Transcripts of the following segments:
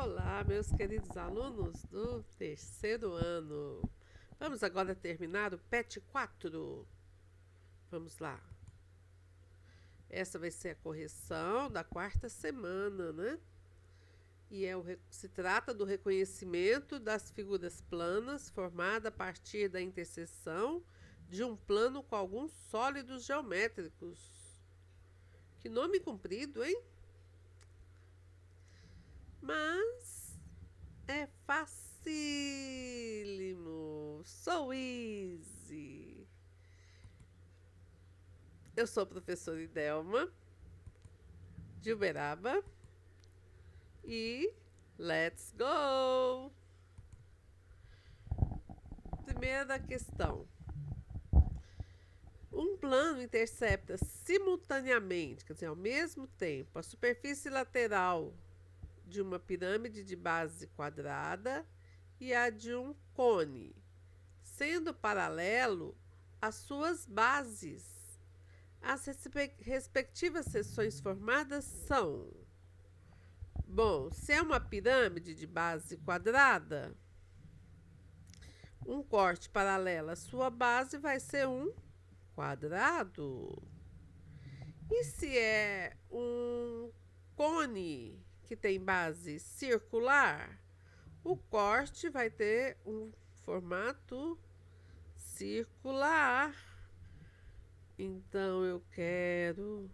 Olá, meus queridos alunos do terceiro ano. Vamos agora terminar o PET 4. Vamos lá. Essa vai ser a correção da quarta semana, né? E se trata do reconhecimento das figuras planas formada a partir da interseção de um plano com alguns sólidos geométricos. Que nome comprido, hein? Mas é facílimo. So easy. Eu sou a professora Idelma de Uberaba e let's go! Primeira questão. Um plano intercepta simultaneamente, quer dizer, ao mesmo tempo, a superfície lateral de uma pirâmide de base quadrada e a de um cone, sendo paralelo às suas bases. As respectivas seções formadas são... Bom, se é uma pirâmide de base quadrada, um corte paralelo à sua base vai ser um quadrado. E se é um cone que tem base circular, o corte vai ter um formato circular. Então, eu quero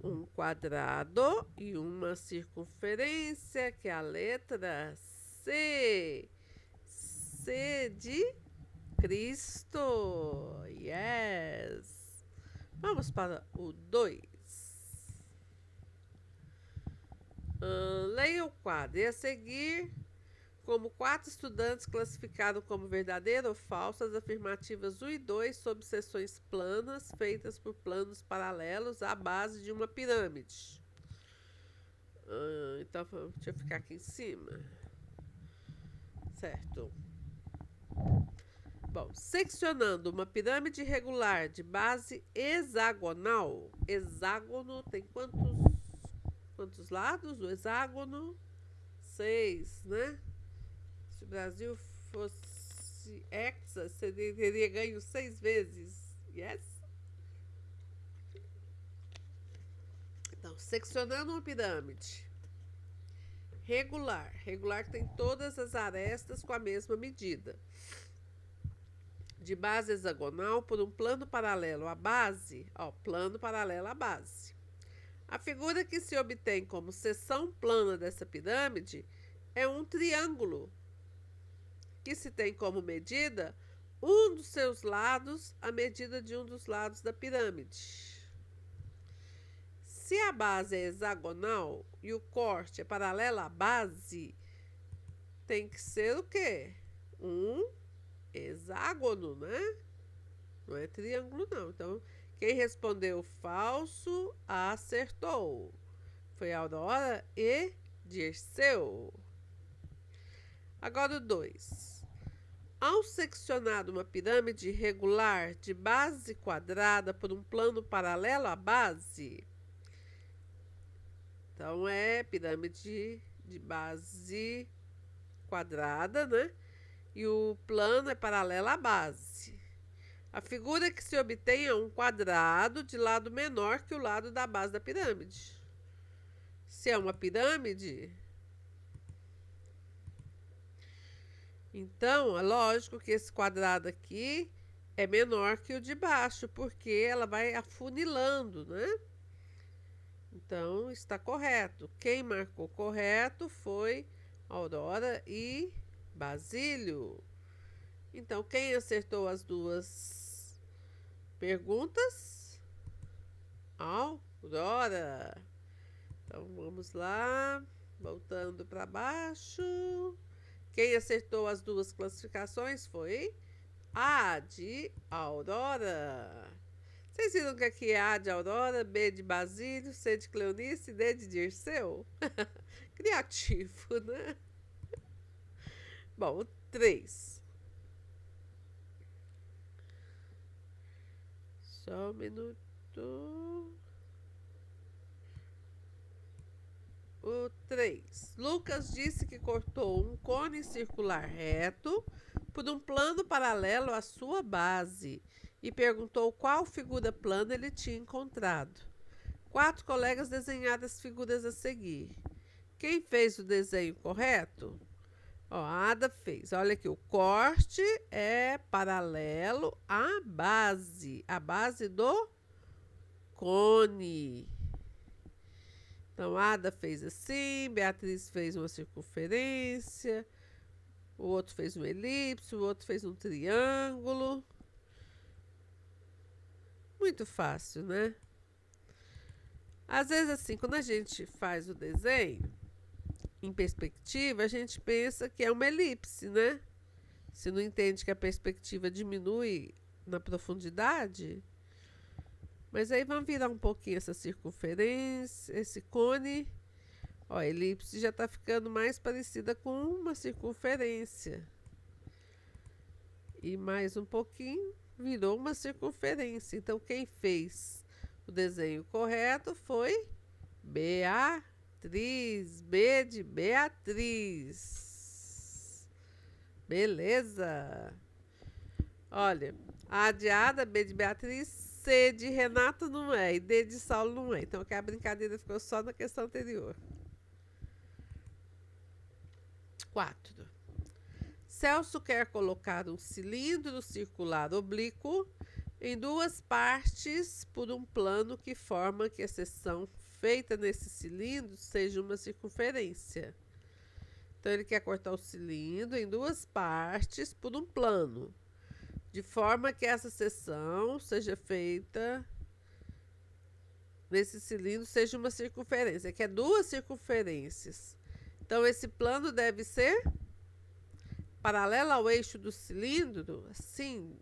um quadrado e uma circunferência, que é a letra C. C de Cristo. Yes. Vamos para o 2. Leia o quadro. E a seguir, como 4 estudantes classificaram como verdadeira ou falsa as afirmativas 1 e 2 sobre seções planas feitas por planos paralelos à base de uma pirâmide. Então, deixa eu ficar aqui em cima. Certo. Bom, seccionando uma pirâmide irregular de base hexagonal. Hexágono tem quantos lados? O hexágono? 6, né? Se o Brasil fosse hexa, você teria ganho 6 vezes. Yes? Então, seccionando uma pirâmide regular. Regular tem todas as arestas com a mesma medida. De base hexagonal por um plano paralelo à base. Ó, plano paralelo à base. A figura que se obtém como seção plana dessa pirâmide é um triângulo, que se tem como medida um dos seus lados, a medida de um dos lados da pirâmide. Se a base é hexagonal e o corte é paralelo à base, tem que ser o quê? Um hexágono, né? Não é triângulo, não. Então, quem respondeu falso, acertou. Foi Aurora e Dirceu. Agora o 2. Ao seccionar uma pirâmide irregular de base quadrada por um plano paralelo à base, então é pirâmide de base quadrada, né? E o plano é paralelo à base. A figura que se obtém é um quadrado de lado menor que o lado da base da pirâmide. Se é uma pirâmide, então é lógico que esse quadrado aqui é menor que o de baixo, porque ela vai afunilando, né? Então está correto. Quem marcou correto foi Aurora e Basílio. Então, quem acertou as duas perguntas? Aurora. Então, vamos lá. Voltando para baixo. Quem acertou as duas classificações foi A de Aurora. Vocês viram que aqui é A de Aurora, B de Basílio, C de Cleonice e D de Dirceu? Criativo, né? Bom, o 3. Só um minuto. O 3. Lucas disse que cortou um cone circular reto por um plano paralelo à sua base e perguntou qual figura plana ele tinha encontrado. 4 colegas desenharam as figuras a seguir. Quem fez o desenho correto? Ó, a Ada fez. Olha aqui, o corte é paralelo à base, a base do cone. Então, a Ada fez assim, Beatriz fez uma circunferência, o outro fez uma elipse, o outro fez um triângulo. Muito fácil, né? Às vezes, assim, quando a gente faz o desenho em perspectiva, a gente pensa que é uma elipse, né? Se não entende que a perspectiva diminui na profundidade. Mas aí vamos virar um pouquinho essa circunferência, esse cone. Ó, a elipse já está ficando mais parecida com uma circunferência. E mais um pouquinho, virou uma circunferência. Então, quem fez o desenho correto foi Beatriz. B de Beatriz. Beleza? Olha, A de Ada, B de Beatriz, C de Renato não é e D de Saulo não é. Então, aqui a brincadeira ficou só na questão anterior. 4. Celso quer colocar um cilindro circular oblíquo em 2 partes por um plano que forma que a seção feita nesse cilindro seja uma circunferência. Então, ele quer cortar o cilindro em 2 partes por um plano, de forma que essa seção seja feita nesse cilindro seja uma circunferência, que é 2 circunferências. Então, esse plano deve ser paralelo ao eixo do cilindro, assim,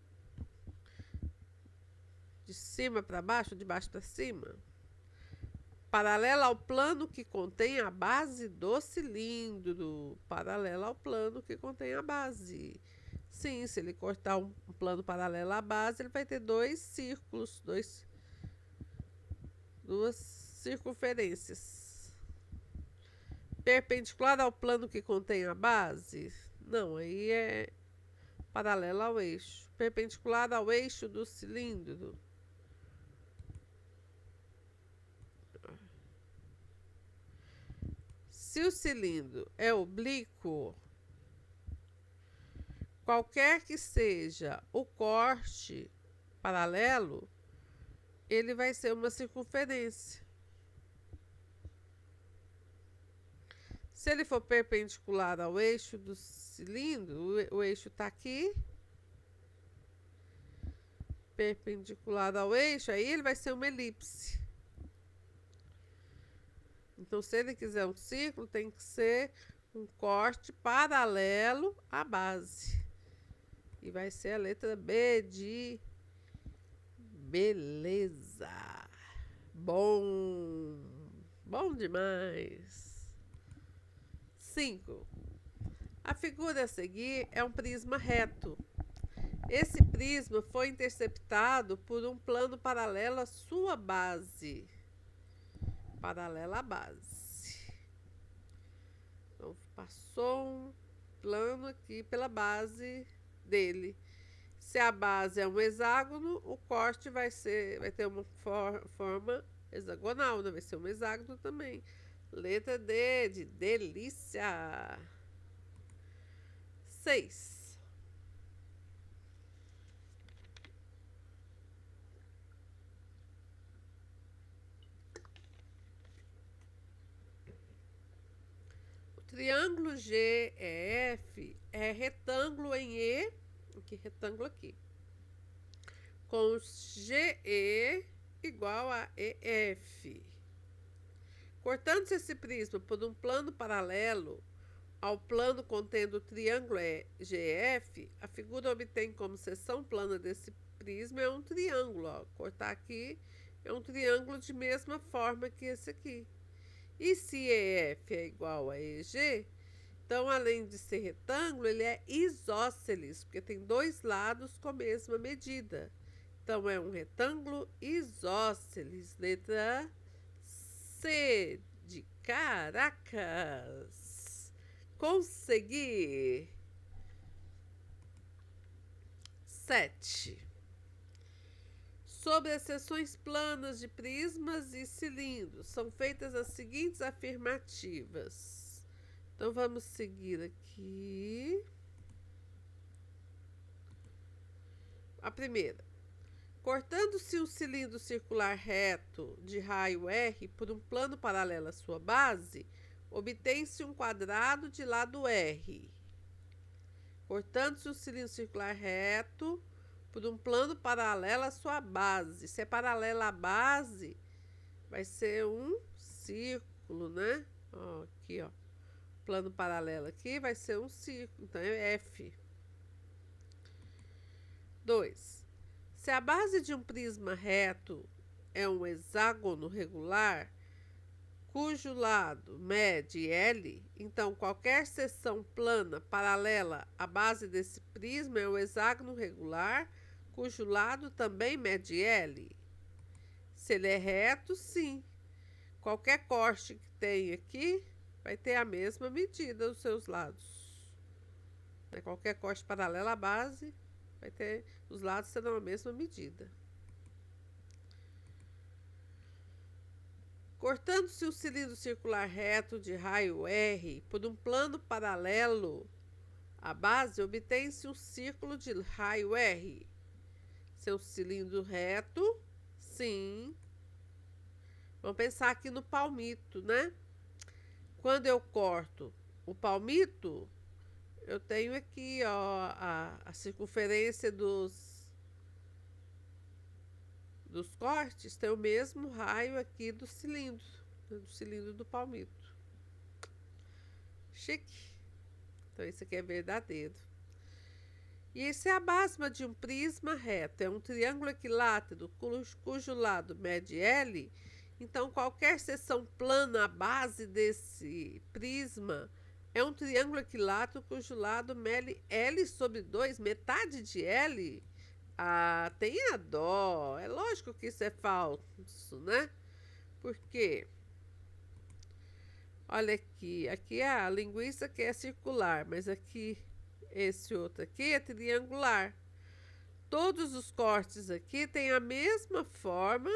de cima para baixo, de baixo para cima. Paralelo ao plano que contém a base do cilindro. Paralelo ao plano que contém a base. Sim, se ele cortar um plano paralelo à base, ele vai ter 2 círculos, 2 circunferências. Perpendicular ao plano que contém a base? Não, aí é paralelo ao eixo. Perpendicular ao eixo do cilindro. Se o cilindro é oblíquo, qualquer que seja o corte paralelo, ele vai ser uma circunferência. Se ele for perpendicular ao eixo do cilindro, o eixo está aqui. Perpendicular ao eixo, aí ele vai ser uma elipse. Então, se ele quiser um círculo, tem que ser um corte paralelo à base. E vai ser a letra B de beleza. Bom. Bom demais. 5. A figura a seguir é um prisma reto. Esse prisma foi interceptado por um plano paralelo à sua base. Paralela à base. Então, passou um plano aqui pela base dele. Se a base é um hexágono, o corte vai ter uma forma hexagonal, né? Vai ser um hexágono também. Letra D de delícia. 6. Triângulo GEF é retângulo em E, que retângulo aqui, com GE igual a EF. Cortando-se esse prisma por um plano paralelo ao plano contendo o triângulo GF, a figura obtém como seção plana desse prisma é um triângulo. Ó. Cortar aqui é um triângulo de mesma forma que esse aqui. E se EF é igual a EG, então, além de ser retângulo, ele é isósceles, porque tem 2 lados com a mesma medida. Então, é um retângulo isósceles. Letra C de Caracas. Consegui! 7. Sobre as seções planas de prismas e cilindros, são feitas as seguintes afirmativas. Então, vamos seguir aqui. A primeira. Cortando-se um cilindro circular reto de raio R por um plano paralelo à sua base, obtém-se um quadrado de lado R. Cortando-se um cilindro circular reto por um plano paralelo à sua base. Se é paralelo à base, vai ser um círculo, né? Ó, aqui, ó. Plano paralelo aqui vai ser um círculo, então é F. 2. Se a base de um prisma reto é um hexágono regular, cujo lado mede L, então qualquer seção plana paralela à base desse prisma é um hexágono regular, cujo lado também mede L. Se ele é reto, sim. Qualquer corte que tem aqui vai ter a mesma medida dos seus lados. Qualquer corte paralelo à base vai ter, os lados serão a mesma medida. Cortando-se um cilindro circular reto de raio R por um plano paralelo à base, obtém-se um círculo de raio R. Seu cilindro reto, sim. Vamos pensar aqui no palmito, né? Quando eu corto o palmito, eu tenho aqui, ó, a circunferência dos cortes, tem o mesmo raio aqui do cilindro do palmito. Chique. Então, isso aqui é verdadeiro. E esse é a máxima de um prisma reto. É um triângulo equilátero cujo lado mede L. Então, qualquer seção plana à base desse prisma é um triângulo equilátero cujo lado mede L sobre 2, metade de L. Ah, tenha dó. É lógico que isso é falso, né? Por quê? Olha aqui. Aqui é a linguiça que é circular, mas aqui, esse outro aqui é triangular. Todos os cortes aqui têm a mesma forma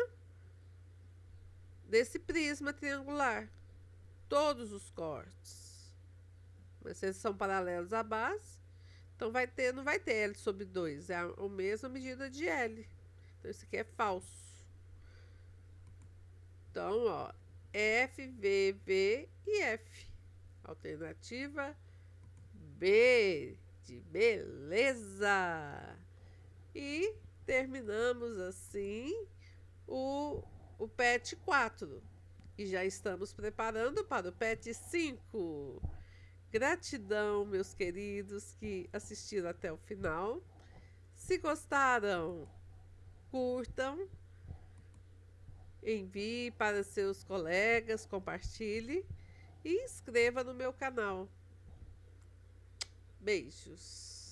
desse prisma triangular. Todos os cortes. Mas eles são paralelos à base. Então, não vai ter L sobre 2. É a mesma medida de L. Então, isso aqui é falso. Então, ó. F, V, V e F. Alternativa B, de beleza. E terminamos assim o PET 4. E já estamos preparando para o PET 5. Gratidão, meus queridos que assistiram até o final. Se gostaram, curtam, envie para seus colegas, compartilhe e inscreva no meu canal. Beijos!